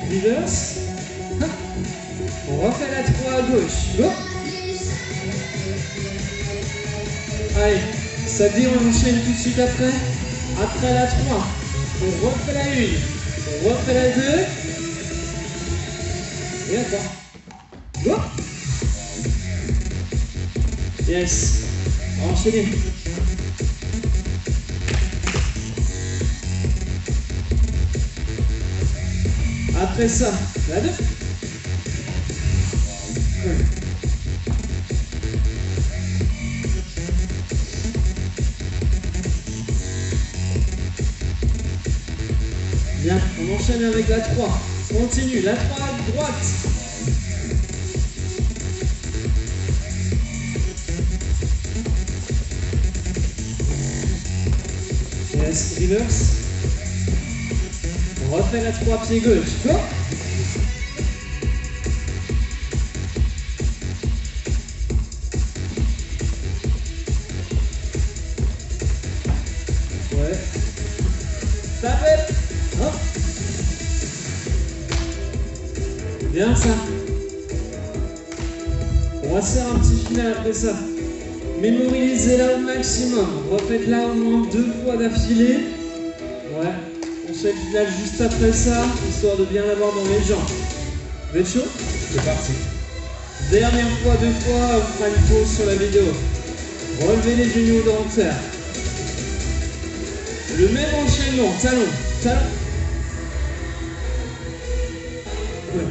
Reverse. Hop. On refait la 3 à gauche. Go. Allez, ça dit on enchaîne tout de suite après. Après la 3, on refait la 1, on refait la 2. Et attends. Go. Yes. On va enchaîner. Après ça, la 2. Bien, on enchaîne avec la 3. Continue, la 3 à droite. Yes, reverse. On refait la 3 pied gauche. Go. Ouais. Tape. Hop. Bien ça. On va se faire un petit final après ça. Mémorisez-la au maximum. Refaites-la au moins 2 fois d'affilée. Ouais. On se fait le final juste après ça, histoire de bien l'avoir dans les jambes. Vous êtes chaud? C'est parti. Dernière fois, 2 fois, on fera une pause sur la vidéo. Relevez les genoux dans le terre. Le même enchaînement, talon, talon. Ouais.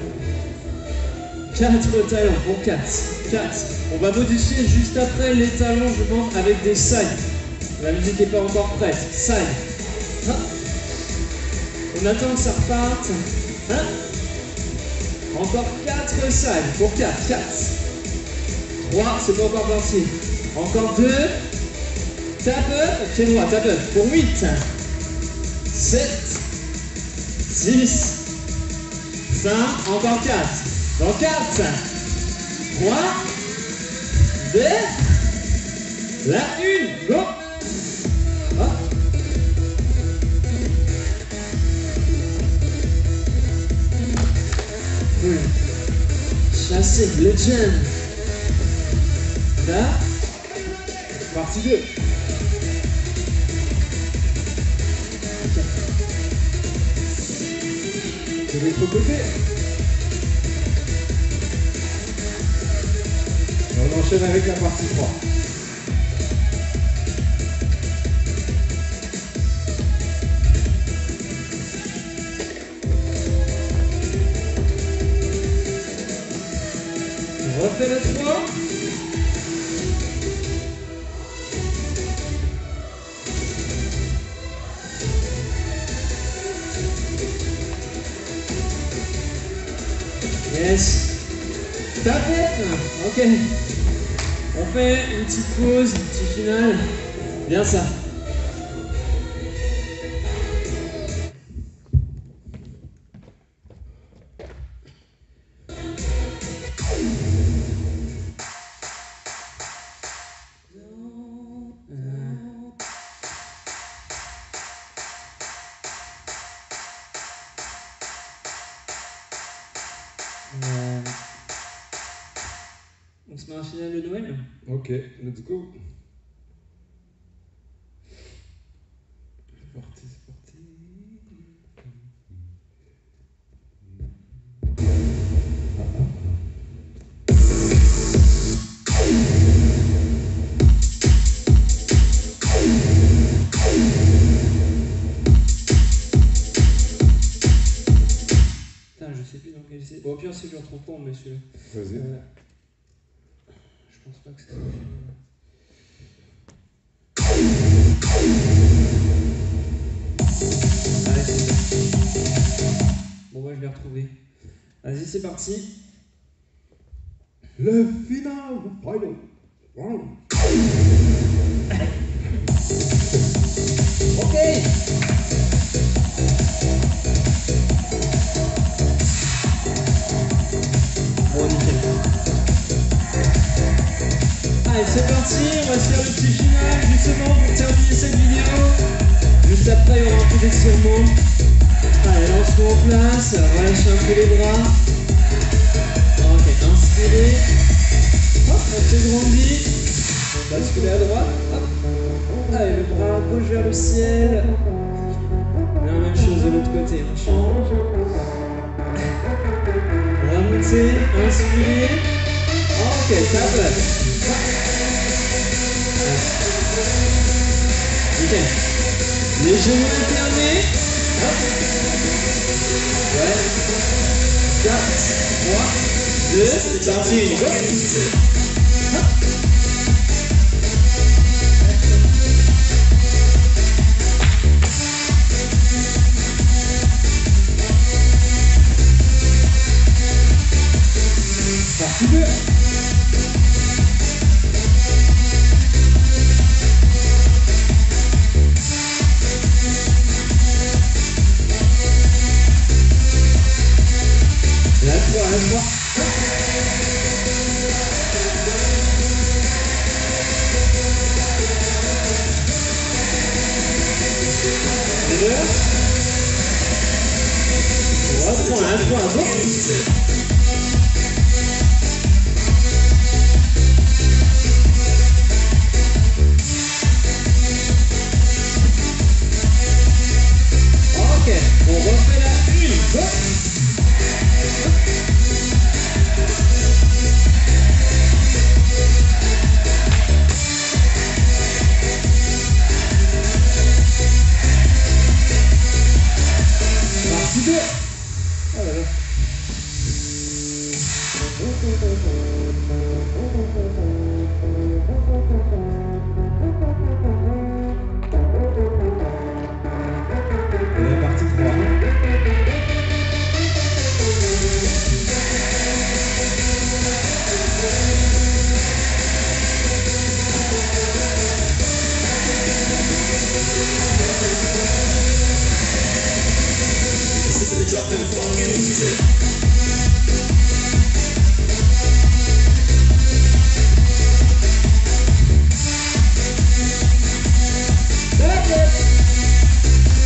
4 talons pour 4. 4. On va modifier juste après les talons, je pense, avec des sides. La musique n'est pas encore prête. Side. Hop. On attend que ça reparte. Hein? Encore 4 sides pour 4. 4. 3, c'est pas encore parti. Encore 2. Tape up, pied droit, tape up pour 8. 7. 6. 5. Encore 4. Dans 4. 3. 2. La 1. Go. Hop. Chasser, le jam. Là. Partie 2. De l'autre côté. Et on enchaîne avec la partie 3. On refait la 3. Yes. Tape. Ok. On fait une petite pause, un petit final. Bien ça. se met un final de Noël. Ok, let's go. C'est parti, c'est parti. Putain, je sais plus dans quel c'est. Bon, au pire, si je le retrouve pas, on met celui-là. Vas-y. Je pense pas que c'est. Ouais, c'est ça. Bon, moi je l'ai retrouvé. Vas-y, c'est parti. Le final, final. Wow. Ok. Bon, nickel. Allez, c'est parti, on va se faire le petit final justement pour terminer cette vidéo. Juste après, il y aura un peu d'étirement. Allez, lance-toi en place, relâche un peu les bras. Ok, inspirez. Hop, on s'agrandit. Basculez à droite. Hop. Allez, le bras gauche vers le ciel. La même chose de l'autre côté, on change. Remontez, inspirez. Ok, tape. Nickel. Les genoux alternés. Hop. Ouais. 4, 3, 2, c'est parti. Go. Hop. Parti 2. La 3, la 3. Les 2. La 3, la 3, go. Ok, on refait la 1, go. Partie 2. Oh là là. Et la partie 3.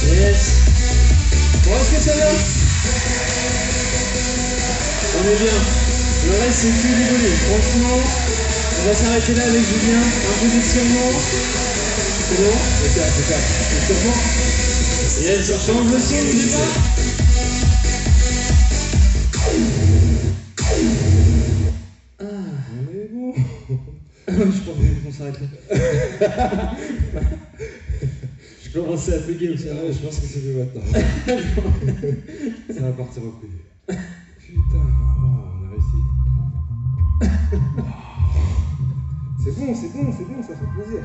Yes. Bon, est-ce que ça va? On est bien. Le reste, c'est que du volume. Franchement, on va s'arrêter là avec Julien. Un peu d'étirement. C'est bon? C'est ça. Étirement. Yes, on change le son, n'oublie pas. Ah. On est bon. Je pensais qu'on s'arrête là. Je commençais à bugger aussi. Ah ouais, je pense que c'est mieux maintenant. Ça va partir au plus. Putain, oh, on a réussi. C'est bon, ça fait plaisir.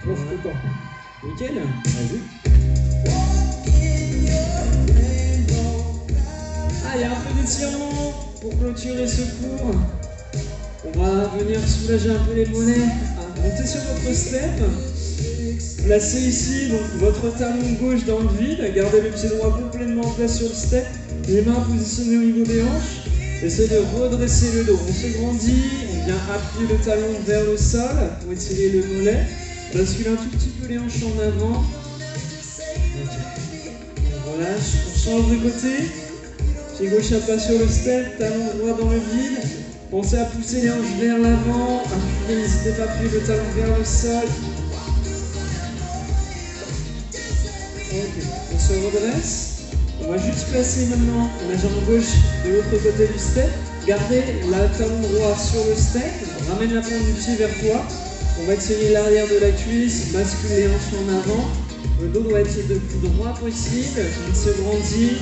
Franchement, je suis content. Nickel. Vas-y. Ah, il y a un peu d'étirement pour clôturer ce cours. On va venir soulager un peu les mollets. Montez sur votre step. Placez ici donc votre talon gauche dans le vide. Gardez le pied droit complètement en place sur le step. Les mains positionnées au niveau des hanches. Essayez de redresser le dos. On se grandit. On vient appuyer le talon vers le sol pour étirer le mollet. Bascule un tout petit peu les hanches en avant. Okay. On relâche. On change de côté. Pied gauche à plat sur le step. Talon droit dans le vide. Pensez à pousser les hanches vers l'avant. Appuyez, n'hésitez pas à appuyer le talon vers le sol. Ok, on se redresse. On va juste placer maintenant la jambe gauche de l'autre côté du step. Gardez le talon droit sur le step. Ramène la pointe du pied vers toi. On va tirer l'arrière de la cuisse, bascule les hanches en avant. Le dos doit être le plus droit possible. Il se grandit.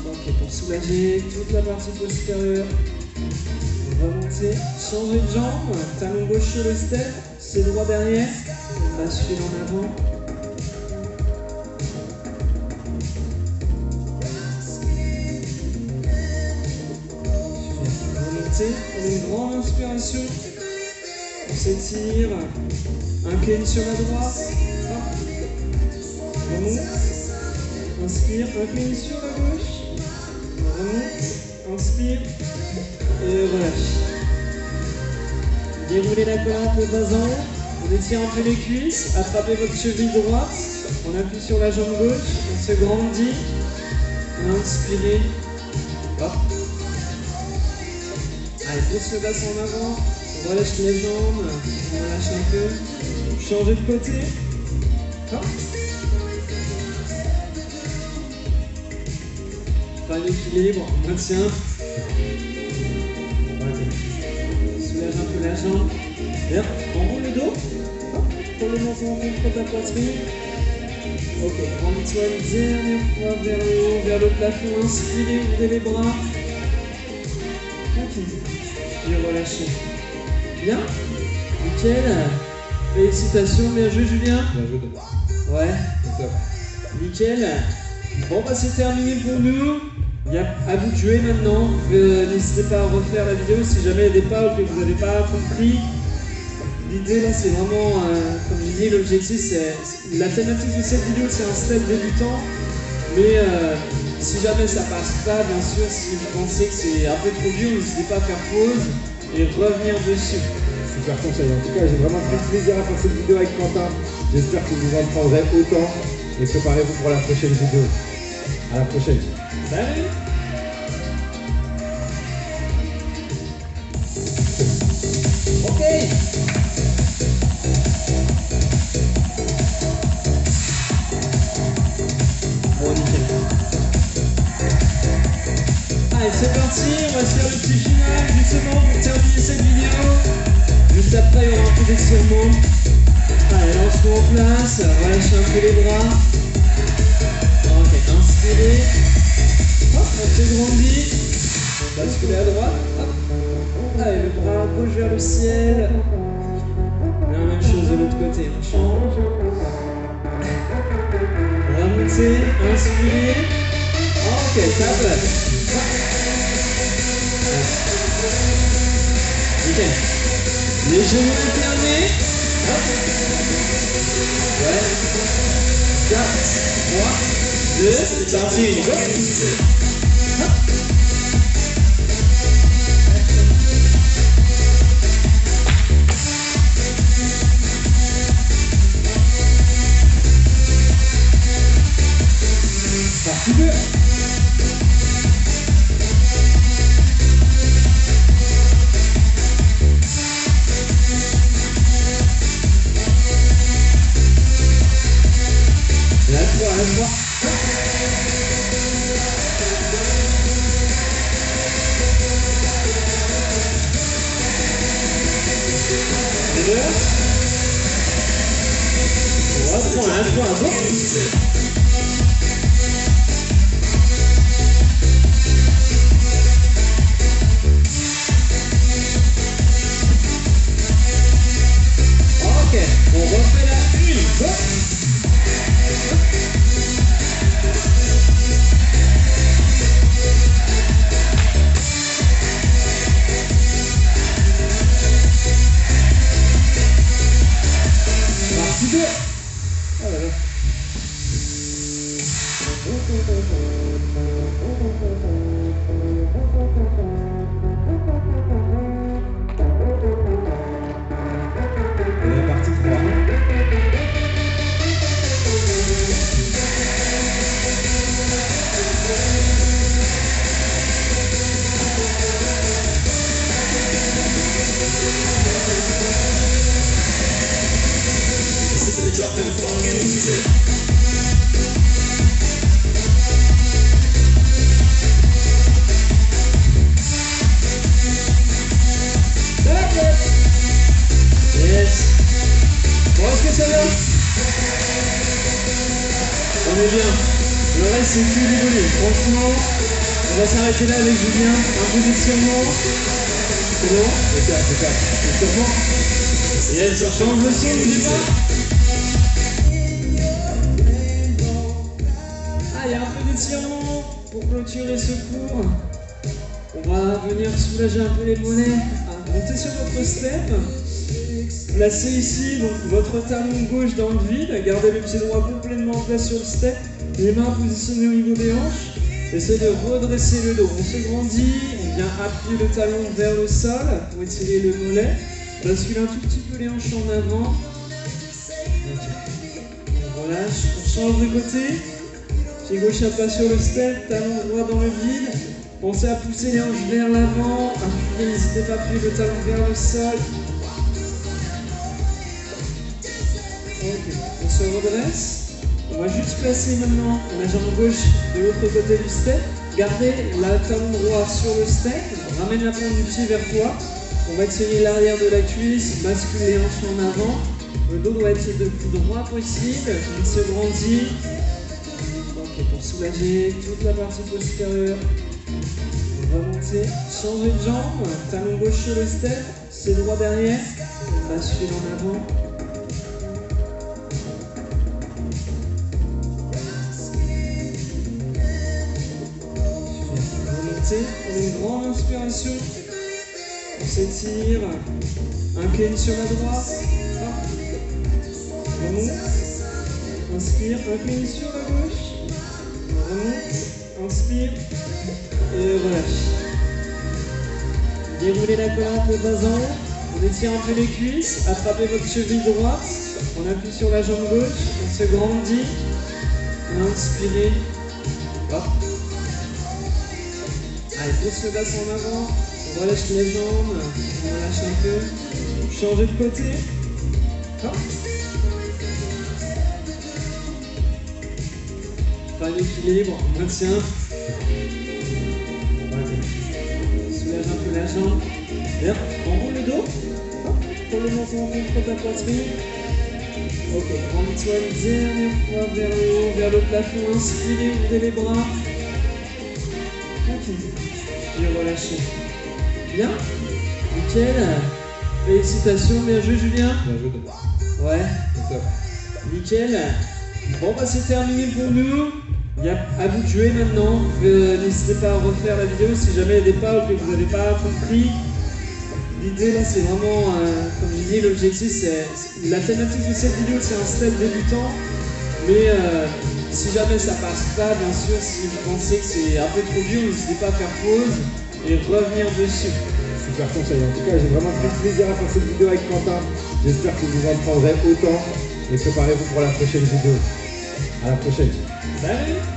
Ok, pour soulager toute la partie postérieure. Remonter, changer de jambe. Talon gauche sur le step. C'est droit derrière. Bascule en avant. On a une grande inspiration, on s'étire, incline sur la droite, remonte, inspire, incline sur la gauche, remonte, inspire et relâche. Déroulez la colonne de bas en haut, on étire un peu les cuisses, attrapez votre cheville droite, on appuie sur la jambe gauche, on se grandit, on a inspiré, hop. Allez, pousse le bassin en avant, on relâche les jambes, on relâche un peu, changer de côté. Hop. Pas l'équilibre, on maintient. Soulève un peu la jambe. Bien, enroule le dos. Hop. Pour le menton contre ta poitrine. Ok, rentre-toi une dernière fois vers le haut, vers le plafond. Inspirez, ouvrez les bras. Ok. Et relâchez. Bien. Nickel. Félicitations, bien joué Julien. Bien joué. Ouais. Nickel. Bon bah c'est terminé pour nous. Il y a à vous de jouer maintenant. N'hésitez pas à refaire la vidéo si jamais il y a des pas que vous n'avez pas compris. L'idée là c'est vraiment, comme je dis, l'objectif c'est la thématique de cette vidéo, c'est un step débutant. Mais si jamais ça passe pas, bien sûr, si vous pensez que c'est un peu trop dur, n'hésitez pas à faire pause et revenir dessus. Super conseil. En tout cas, j'ai vraiment pris plaisir à faire cette vidéo avec Quentin. J'espère que vous en prendrez autant et préparez-vous pour la prochaine vidéo. À la prochaine. Salut! Ok! Bon, nickel. Allez, c'est parti, on va se faire le petit final justement pour terminer cette vidéo. Juste après, il y aura un peu d'étirement. Allez, lance-toi en place, relâchez un peu les bras. Ok, inspirez. Hop, on se grandit. Basculez à droite. Hop. Allez, le bras gauche vers le ciel. La même chose de l'autre côté, on change. Remontez, inspirez. Ok, table. Nickel. Les genoux alternés. Hop. Ouais. 4, 3, 2, c'est parti. Go. Hop. Partie 2. La 3. Les 2. 3, la 3, go. Ok, on refait la 1, go. Partie 2. Oh là là. c'est que du volume. Franchement, on va s'arrêter là avec Julien. Un peu d'étirement. C'est bon? C'est ça. Étirement. Yes, on change le son, n'oublie pas. Ah, il y a un peu d'étirement pour clôturer ce cours. On va venir soulager un peu les mollets. Montez sur votre step. Placez ici donc, votre talon gauche dans le vide. Gardez le pied droit complètement en place sur le step. Les mains positionnées au niveau des hanches. Essayez de redresser le dos. On se grandit. On vient appuyer le talon vers le sol pour étirer le mollet. Bascule un tout petit peu les hanches en avant. On relâche. On change de côté. Pied gauche à plat sur le step. Talon droit dans le vide. Pensez à pousser les hanches vers l'avant. N'hésitez pas à appuyer le talon vers le sol. Ok, on se redresse. On va juste placer maintenant la jambe gauche de l'autre côté du step. Gardez le talon droit sur le step. Ramène la pointe du pied vers toi. On va tirer l'arrière de la cuisse. Bascule les hanches en avant. Le dos doit être le plus droit possible. Il se grandit. Ok, pour soulager toute la partie postérieure. Remonter, changer de jambe, talon gauche sur le step, c'est droit derrière, bascule en avant. Remontez, on une grande inspiration, on s'étire, incline sur la droite, remonte, inspire, incline sur la gauche, remonte, inspire. Et relâche. Déroulez la colonne de bas en haut. On étire un peu les cuisses. Attrapez votre cheville droite. On appuie sur la jambe gauche. On se grandit. Inspirez. Hop. Allez, pousse le bassin en avant. On relâche les jambes. On relâche un peu. Changez de côté. Hop. Pas l'équilibre. Maintien. Soulève un peu la jambe. Bien, enroule le dos. Hop, pour le menton contre ta poitrine. Ok, rentre-toi une dernière fois vers le haut, vers le plafond. Inspirez, ouvrez les bras. Ok. Et relâchez. Bien. Nickel. Félicitations, bien joué Julien. Bien joué. Ouais. C'est ça. Nickel. Bon bah c'est terminé pour nous. Il y a à vous de jouer maintenant. N'hésitez pas à refaire la vidéo si jamais il y a des pas que vous n'avez pas compris. L'idée là c'est vraiment, comme je dis, l'objectif c'est la thématique de cette vidéo, c'est un step débutant. Mais si jamais ça passe pas, bien sûr, si vous pensez que c'est un peu trop dur, n'hésitez pas à faire pause et revenir dessus. Super conseil. En tout cas, j'ai vraiment pris plaisir à faire cette vidéo avec Quentin. J'espère que vous en prendrez autant et préparez-vous pour la prochaine vidéo. À la prochaine. Salut!